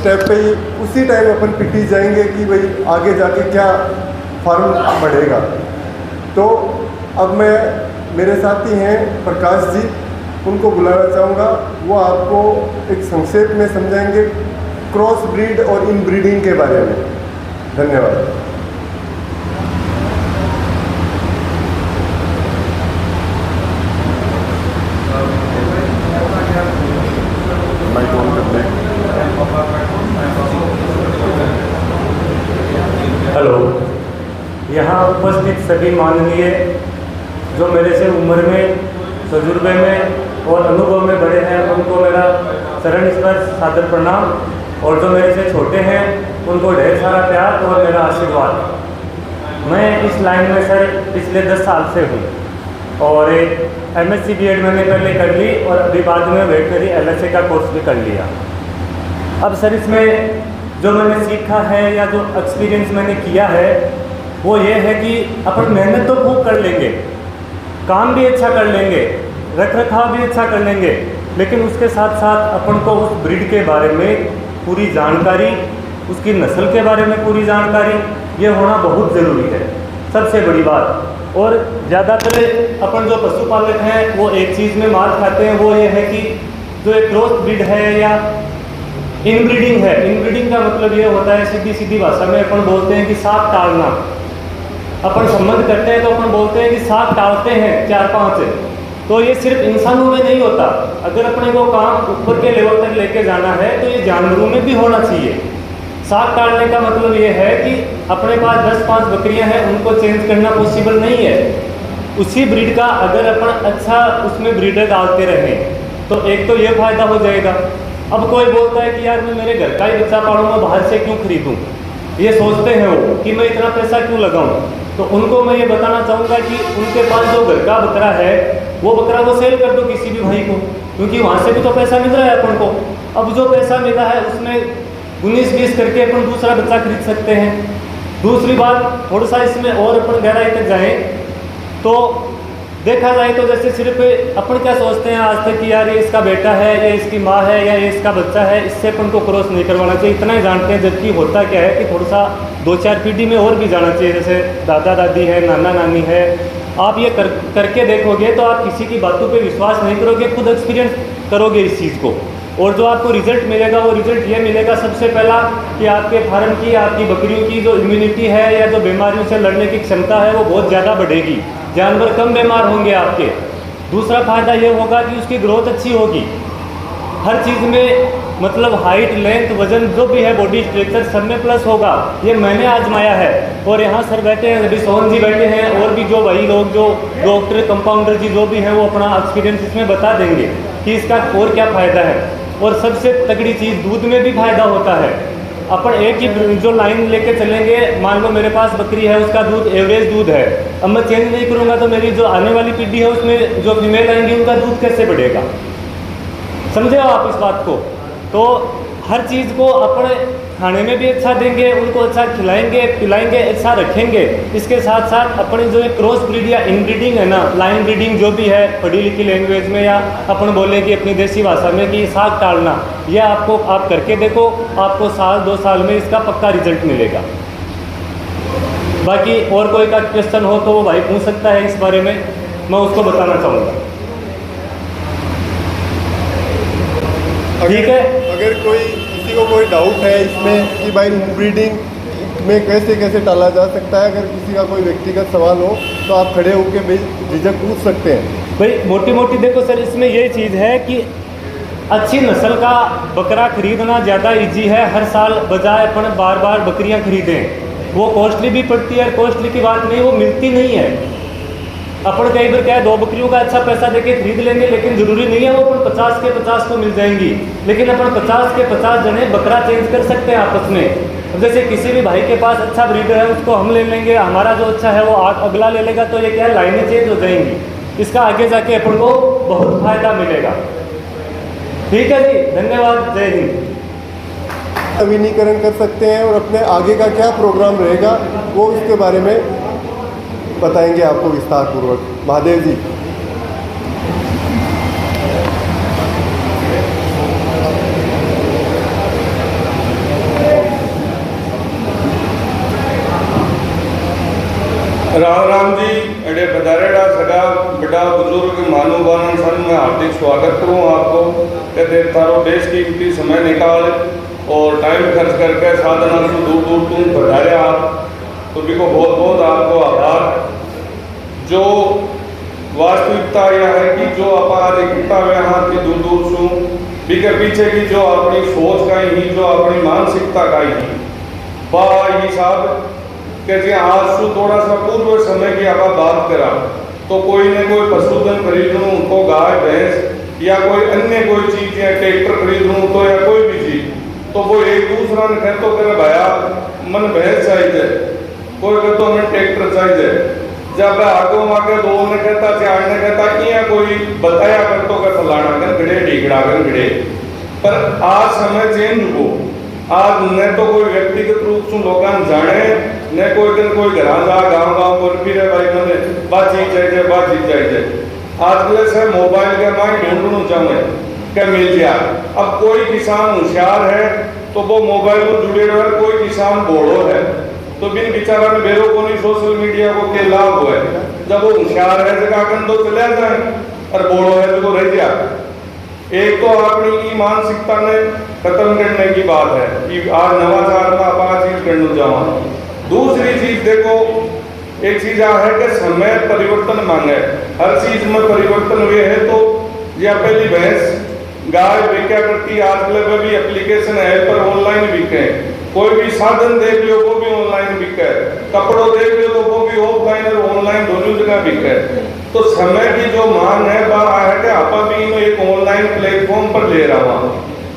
Step पे ही उसी time अपन पिटी जाएंगे कि भाई आगे जाके क्या फार्म बढ़ेगा। तो अब मैं मेरे साथी हैं प्रकाश जी, उनको बुलाना चाहूँगा। वो आपको एक संक्षेप में समझाएंगे क्रॉस ब्रीड और इन ब्रीडिंग के बारे में। धन्यवाद। हेलो, यहाँ उपस्थित सभी माननीय जो मेरे से उम्र में, तजुर्बे में और अनुभव में बड़े हैं, उनको मेरा चरण स्पर्श सादर प्रणाम, और जो मेरे से छोटे हैं उनको ढेर सारा प्यार और मेरा आशीर्वाद। मैं इस लाइन में सर पिछले 10 साल से हूँ और MSc BEd मैंने पहले कर ली और अभी बाद में वेटनरी LSA का कोर्स भी कर लिया। अब सर इसमें जो मैंने सीखा है या जो एक्सपीरियंस मैंने किया है वो ये है कि अपन मेहनत तो खूब कर लेंगे, काम भी अच्छा कर लेंगे, रख रखाव भी अच्छा कर लेंगे, लेकिन उसके साथ साथ अपन को उस ब्रीड के बारे में पूरी जानकारी, उसकी नस्ल के बारे में पूरी जानकारी, ये होना बहुत ज़रूरी है, सबसे बड़ी बात। और ज़्यादातर अपन जो पशुपालक हैं वो एक चीज़ में मार खाते हैं, वो ये है कि जो एक क्रॉस ब्रीड है या इनब्रीडिंग है। इनब्रीडिंग का मतलब ये होता है, सीधी सीधी भाषा में अपन बोलते हैं कि साख टालना। अपन संबंध करते हैं तो अपन बोलते हैं कि साख टालते हैं 4-5। तो ये सिर्फ इंसानों में नहीं होता, अगर अपने को काम ऊपर के लेवल तक लेके जाना है तो ये जानवरों में भी होना चाहिए। साख टालने का मतलब ये है कि अपने पास 10-5 बकरियां हैं, उनको चेंज करना पॉसिबल नहीं है। उसी ब्रीड का अगर अपन अच्छा उसमें ब्रीडर डालते रहें तो एक तो ये फायदा हो जाएगा। अब कोई बोलता है कि यार मैं मेरे घर का ही बच्चा पालूंगा, बाहर से क्यों खरीदूं, ये सोचते हैं वो कि मैं इतना पैसा क्यों लगाऊं। तो उनको मैं ये बताना चाहूँगा कि उनके पास जो घर का बकरा है वो बकरा वो सेल कर दो किसी भी भाई को, क्योंकि वहाँ से भी तो पैसा मिल रहा है अपन को। अब जो पैसा मिला है उसमें 19-20 करके अपन दूसरा बच्चा खरीद सकते हैं। दूसरी बात, थोड़ा सा इसमें और अपन गहराई तक जाएँ तो देखा जाए तो जैसे सिर्फ अपन क्या सोचते हैं आज तक कि यार ये इसका बेटा है या इसकी माँ है या ये इसका बच्चा है, इससे अपन को क्रॉस नहीं करवाना चाहिए, इतना ही जानते हैं। जबकि होता क्या है कि थोड़ा सा 2-4 पीढ़ी में और भी जाना चाहिए, जैसे दादा दादी है, नाना नानी है। आप ये करके देखोगे तो आप किसी की बातों पे विश्वास नहीं करोगे, खुद एक्सपीरियंस करोगे इस चीज़ को, और जो आपको रिजल्ट मिलेगा वो रिजल्ट ये मिलेगा सबसे पहला कि आपके फार्म की, आपकी बकरियों की जो इम्यूनिटी है या जो बीमारियों से लड़ने की क्षमता है वो बहुत ज़्यादा बढ़ेगी, जानवर कम बीमार होंगे आपके। दूसरा फायदा ये होगा कि उसकी ग्रोथ अच्छी होगी, हर चीज़ में मतलब हाइट, लेंथ, वजन जो भी है, बॉडी स्ट्रक्चर सब में प्लस होगा। ये मैंने आजमाया है। और यहाँ सर बैठे हैं, अभी सोहन जी बैठे हैं, और भी जो भाई लोग जो डॉक्टर, कंपाउंडर जी जो भी हैं वो अपना एक्सपीरियंस इसमें बता देंगे कि इसका और क्या फ़ायदा है। और सबसे तगड़ी चीज़, दूध में भी फायदा होता है। अपन एक ही जो लाइन लेके चलेंगे, मान लो मेरे पास बकरी है, उसका दूध एवरेज दूध है, अब मैं चेंज नहीं करूँगा तो मेरी जो आने वाली पीढ़ी है उसमें जो फीमेल आएंगी उनका दूध कैसे बढ़ेगा। समझे आप इस बात को। तो हर चीज़ को अपने खाने में भी अच्छा देंगे, उनको अच्छा खिलाएंगे पिलाएंगे, अच्छा रखेंगे। इसके साथ साथ अपनी जो क्रॉस ब्रीड या इनब्रीडिंग है ना, लाइन ब्रीडिंग जो भी है पढ़ी लिखी लैंग्वेज में, या अपन बोले कि अपनी देसी भाषा में कि साग टालना, यह आपको आप करके देखो, आपको 1-2 साल में इसका पक्का रिजल्ट मिलेगा। बाकी और कोई का क्वेश्चन हो तो वो भाई पूछ सकता है इस बारे में, मैं उसको बताना चाहूँगा। ठीक है, अगर किसी को कोई डाउट है इसमें कि भाई इनब्रीडिंग में कैसे कैसे टाला जा सकता है, अगर किसी का कोई व्यक्तिगत सवाल हो तो आप खड़े होकर बेझिझक पूछ सकते हैं। भाई मोटी मोटी देखो सर, इसमें ये चीज़ है कि अच्छी नस्ल का बकरा खरीदना ज़्यादा इजी है। हर साल बजाय अपन बार बार बकरियां खरीदें, वो कॉस्टली भी पड़ती है। कॉस्टली की बात नहीं, वो मिलती नहीं है। अपन कई बार क्या है, 2 बकरियों का अच्छा पैसा देके खरीद लेंगे, लेकिन ज़रूरी नहीं है वो अपन 50 के 50 को मिल जाएंगी। लेकिन अपन 50 के 50 जने बकरा चेंज कर सकते हैं आपस में। जैसे किसी भी भाई के पास अच्छा ब्रीडर है, उसको हम ले लेंगे, हमारा जो अच्छा है वो अगला ले लेगा, तो ये क्या है, लाइनें चेंज हो जाएंगी। इसका आगे जाके अपन को बहुत फायदा मिलेगा। ठीक है जी, धन्यवाद, जय हिंद। नवीनीकरण कर सकते हैं और अपने आगे का क्या प्रोग्राम रहेगा वो उसके बारे में बताएंगे आपको विस्तार पूर्वक। महादेव जी। राम राम जी। अड़े बदारेड़ा सगा बड़ा बुजुर्ग मानववान सन मैं हार्दिक स्वागत करूँ आपको कि देर तारो देश कीमती समय निकाल और टाइम खर्च करके साधना से दूर दूर तुम बढ़ाए आप, तो भी को बहुत बहुत आपको आभार। जो वास्तविकता यह है कि जो आप आज इकट्ठा हुए यहाँ की दूर दूर सू भी के पीछे की जो अपनी सोच का ही, जो अपनी मानसिकता का ही वह ये साहब कि जी आज से थोड़ा सा पूर्व समय की आप बात करा तो कोई ने कोई पशुधन खरीदूँ तो गाय भैंस या कोई अन्य कोई चीज़ या ट्रैक्टर खरीदूँ तो या कोई भी चीज़, तो वो एक दूसरा ने कहते तो करे भैया मन भैंस चाहिए, कोई कहते तो हमें ट्रैक्टर चाहिए। जब आगो आगे दो ने कहता चार ने कहता कि या कोई बताया कर तो कर फलाना कर गड़े ढीगड़ा कर गड़े। पर आज समय चेंज हो, आज न तो कोई व्यक्तिगत रूप से लोग जाने न कोई दिन कोई घर जा गाँव गाँव बोल फिर भाई मैंने बातचीत चाहिए। आजकल से मोबाइल के माई ढूंढना चाहे क्या मिल जाए। अब कोई किसान होशियार है तो वो मोबाइल में जुड़े रहे, कोई किसान बोड़ो है तो बिन बेचारा ने बेरो को नहीं सोशल मीडिया को के लाभ हुआ है। जब वो होशियार है जगह तो चले जाए और बोड़ो है तो रह जाए। एक तो अपनी मानसिकता ने खत्म करने की बात है कि आज नवाचार में आप चीज करना जावा। दूसरी चीज देखो, एक चीज है कि समय परिवर्तन मांगे, हर चीज में परिवर्तन हुए है। तो या पहली भैंस गाय बिका करती, आजकल भी एप्लीकेशन है पर ऑनलाइन बिके। कोई भी साधन देख लो वो भी ऑनलाइन बिके, कपड़ों देख लो तो वो भी ऑफलाइन और ऑनलाइन दोनों जगह बिके। तो समय की जो मांग है वह है कि आप भी एक ऑनलाइन प्लेटफॉर्म पर ले रहा हूँ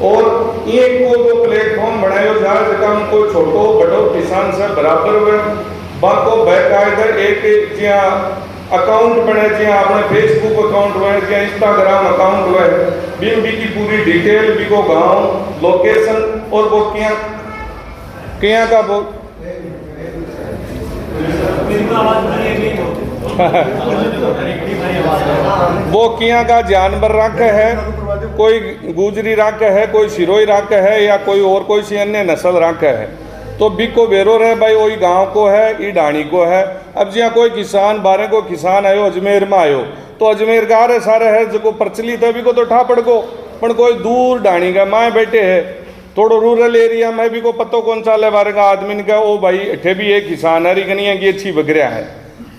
और एक को जो प्लेटफॉर्म बनाए जाए जगह हम कोई छोटो बड़ो किसान से बराबर हुए बाको बाकायदा एक जहाँ अकाउंट बने, जहाँ अपने फेसबुक अकाउंट हुए, जहाँ इंस्टाग्राम अकाउंट हुए, बिन भी की पूरी डिटेल भी को गाँव लोकेशन और वो क्या का वो वो किया का जानवर रख है, कोई गुजरी रख है, कोई सिरोई रख है या कोई और कोई सी अन्य नस्ल रख है। तो बिको बेरो रहे भाई वही गांव को है, ई डाणी को है। अब जहाँ कोई किसान 12 को किसान आयो अजमेर में आयो तो अजमेर का रे सारे है जो प्रचलित है बिको तो ठापड़ को, पर कोई दूर डाणी का माए बैठे है थोड़ो रूरल एरिया में भी को पतो कौन चाले बारे का आदमी का ओ भाई अठे भी एक किसान है रिकनिया की अच्छी बकरिया है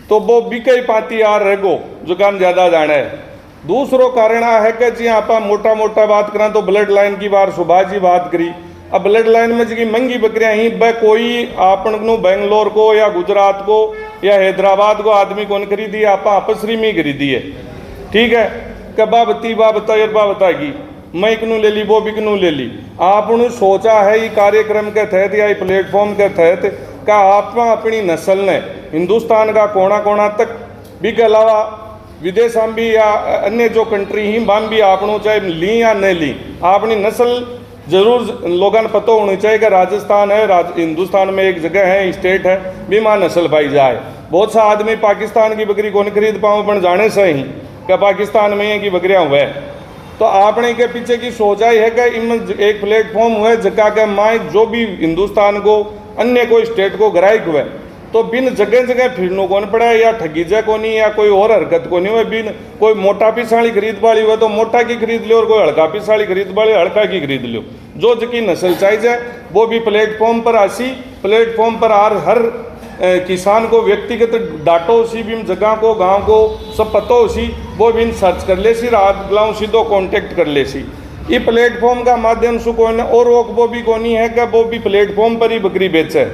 तो वो बिके ही पाती यार रहेगो जो काम ज्यादा जाने है। दूसरो कारण है कि जी आप मोटा मोटा बात करें तो ब्लड लाइन की बार सुभाष जी बात करी। अब ब्लड लाइन में जी महंगी बकरियां ही वह कोई आपन बेंगलोर को या गुजरात को या हैदराबाद को आदमी कौन खरीदी, आप आपसरी में खरीदी है। ठीक है कबा बती बा बताएगी मैं इकनू ले ली वो बिकनू ले ली। आपने सोचा है ये कार्यक्रम के तहत या प्लेटफॉर्म के तहत का आप अपनी नस्ल ने हिंदुस्तान का कोना कोना तक भी के अलावा विदेश में भी या अन्य जो कंट्री ही बाम भी आपनों चाहे ली या नहीं ली अपनी नस्ल जरूर लोगों ने पता होनी चाहिए कि राजस्थान है, हिंदुस्तान में एक जगह है स्टेट है भी माँ नस्ल पाई जाए। बहुत सा आदमी पाकिस्तान की बकरी को नहीं खरीद पाऊँ पर जाने से ही क्या पाकिस्तान में है कि बकरियाँ हुए। तो आपने के पीछे की सोचा ही है कि इनमें एक प्लेटफॉर्म हुए जगह के माए जो भी हिंदुस्तान को अन्य कोई स्टेट को ग्राहक हुए तो बिन जगह जगह फिरनो कौन पड़ा या ठगीजा को नहीं या कोई और हरकत को नहीं हुए। बिन कोई मोटा पिसाली खरीद वाली हुए तो मोटा की खरीद लो और कोई हड़का पिसाली खरीद वाली हड़का की खरीद लो। जो जकी नस्ल चाहिए वो भी प्लेटफॉर्म पर आसी, प्लेटफॉर्म पर हर किसान को व्यक्तिगत डाटो सी भी जगह को गांव को सब पता हो सी वो भी सर्च कर ले सी रात गलाऊँ सीधो कांटेक्ट कर ले सी। ये प्लेटफॉर्म का माध्यम से कोई और रोक वो भी कोनी है कि वो भी प्लेटफॉर्म पर ही बकरी बेचे।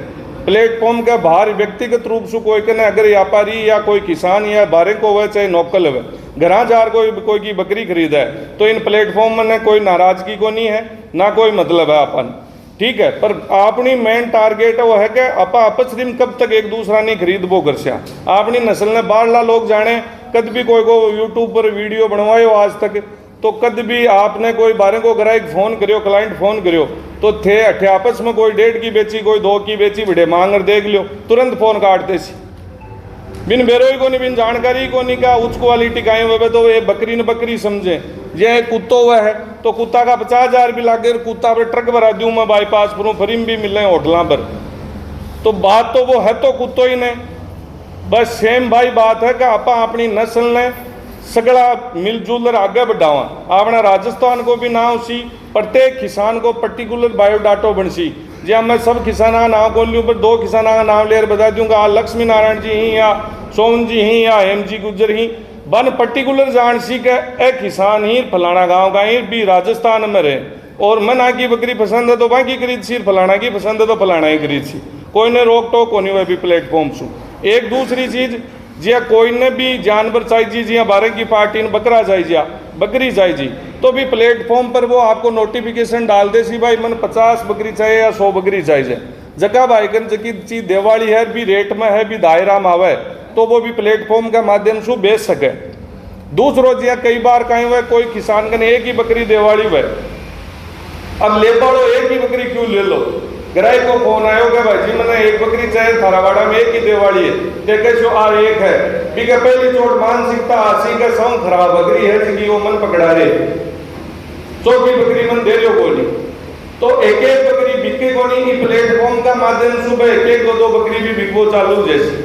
प्लेटफॉर्म के बाहर व्यक्तिगत रूप से कोई कहना अगर व्यापारी या कोई किसान या बारे को हुए चाहे नौकल हुए घरा जार कोई की बकरी खरीदा है तो इन प्लेटफॉर्म में कोई नाराजगी को नहीं है ना कोई मतलब है अपन। ठीक है पर अपनी मेन टारगेट वो है कि आपस में कब तक एक दूसरा नहीं खरीद वो घर से अपनी नस्ल ने बाहरला लोग जाने कद भी कोई को यूट्यूब पर वीडियो बनवायो आज तक तो कद भी आपने कोई बारे को ग्राहक फोन करियो क्लाइंट फोन करियो तो थे अठे आपस में कोई 1.5 की बेची कोई 2 की बेची बड़े मांगर देख लियो तुरंत फोन काटते सी बिन बेरोई को नहीं बिन जानकारी को नहीं का उच्च क्वालिटी का हुए तो ये बकरी न बकरी समझे। ये कुत्तो हुआ है तो कुत्ता का 50,000 भी लागे कुत्ता पर ट्रक भरा दूँ मैं बाईपास पर फ्री भी मिले होटलों पर तो बात तो वो है तो कुत्तो ही नहीं बस सेम भाई बात है कि आप अपनी नस्ल ने सगड़ा मिलजुल आगे बढ़ावा। अपना राजस्थान को भी ना उसी प्रत्येक किसान को पर्टिकुलर बायोडाटो बनसी। जी मैं सब किसाना का नाम बोल लूँ, पर 2 किसाना का नाम लेकर बता दूंगा, लक्ष्मी नारायण जी ही या सोम जी ही या हेम जी गुजर ही बन पर्टिकुलर जान सी के ए किसान ही फलाना गांव का ही भी राजस्थान में रहे, और मना की बकरी पसंद है तो वहाँ की खरीद सी, फलाना की पसंद है तो फलाना ही खरीद सी, कोई ने रोक टोक होनी हुई भी प्लेटफॉर्म से। एक दूसरी चीज़ जिया कोई ने भी जानवर चाहिए जिया 12 की पार्टी ने बकरा चाहिए बकरी चाहिए तो भी प्लेटफॉर्म पर वो आपको नोटिफिकेशन डाल दे सी भाई मन 50 बकरी चाहिए या 100 बकरी चाहिए। जगह भाईकन जकी चीज दिवाली है भी रेट में है भी दायरा में आवे तो वो भी प्लेटफॉर्म के माध्यम से बेच सके। दूसरो जिया कई बार कहीं हुए कोई किसान कने एक ही बकरी दिवाली हुए, अब ले पड़ो एक ही बकरी क्यों ले लो, ग्राहक को फोन आयो कि भाई जी मैंने एक बकरी चाहिए थारावाड़ा में एक ही दिवाली है, देखे जो आ एक है बिका पहली चोट मानसिकता आसी का सौ खराब बकरी है जिसकी वो मन पकड़ा रहे, चौथी बकरी मन दे लो बोली तो एक एक बकरी बिके को नहीं, प्लेटफॉर्म का माध्यम सुबह एक एक 2 बकरी भी बिकवो चालू जैसे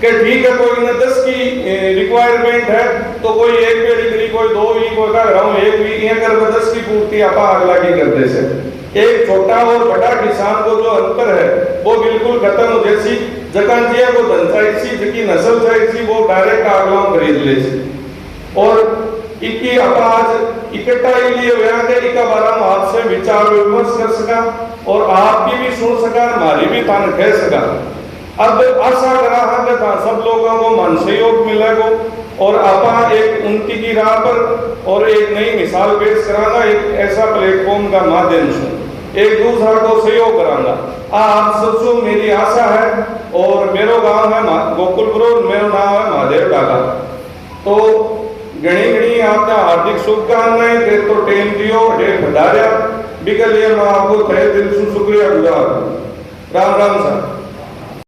कि ठीक है कोई ने 10 की रिक्वायरमेंट है तो कोई एक पेड़ी करी, कोई 2 ही, कोई का ग्राम एक भी ये कर 10 की पूर्ति आप अगला की करते से। एक छोटा और बड़ा किसान को जो अंतर है वो बिल्कुल खत्म हो जैसी जकान जिया को धन चाहिए जिसकी नस्ल चाहिए वो डायरेक्ट अगला खरीद ले और इनकी आज इकट्ठा लिए हुआ के इका बारे में आपसे विचार विमर्श कर सका और आपकी भी सुन सका हमारी भी तान कह सका। अब आशा करा है कि सब लोगों को मन सहयोग मिलेगा और आप एक उन्नति की राह पर और एक नई मिसाल पेश कराना, एक ऐसा प्लेटफॉर्म का माध्यम से एक दूसरा को सहयोग कराना आप सबसे मेरी आशा है। और मेरा गांव है गोकुलपुर, मेरा नाम है महादेव डागा। तो घनी घनी आपका हार्दिक शुभकामनाएं के तो टेम दियो ढेर भंडारिया बिकल ये मैं आपको तहे दिल से शुक्रिया गुजार। राम राम साहब।